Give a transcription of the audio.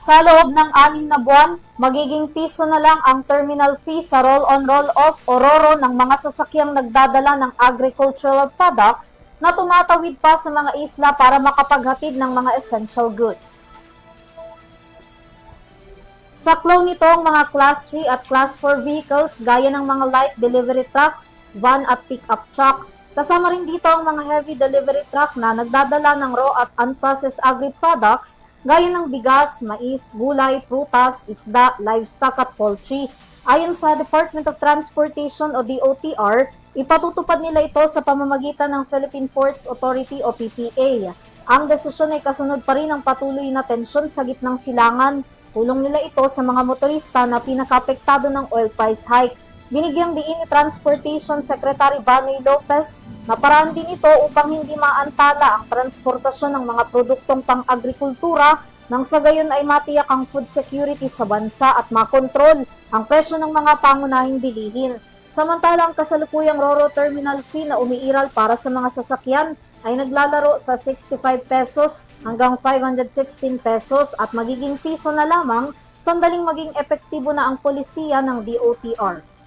Sa loob ng 6 na buwan, magiging piso na lang ang terminal fee sa roll-on roll-off o RORO ng mga sasakyang nagdadala ng agricultural products na tumatawid pa sa mga isla para makapaghatid ng mga essential goods. Saklaw nito ang mga Class 3 at Class 4 vehicles gaya ng mga light delivery trucks, van at pick-up truck. Kasama rin dito ang mga heavy delivery truck na nagdadala ng raw at unprocessed agri-products gaya ng bigas, mais, gulay, prutas, isda, livestock at poultry. Ayon sa Department of Transportation o DOTR, ipatutupad nila ito sa pamamagitan ng Philippine Ports Authority o PPA. Ang desisyon ay kasunod pa rin ng patuloy na tensyon sa gitnang silangan. Tulong nila ito sa mga motorista na pinakaapektado ng oil price hike. Binigyang diin ni Transportation Secretary Banoy Lopez na paraan din ito upang hindi maantala ang transportasyon ng mga produktong pang-agrikultura nang sa gayon ay matiyak ang food security sa bansa at makontrol ang presyo ng mga pangunahing bilihin. Samantalang kasalukuyang RORO terminal fee na umiiral para sa mga sasakyan ay naglalaro sa 65 pesos hanggang 516 pesos at magiging piso na lamang sandaling maging epektibo na ang polisiya ng DOTR.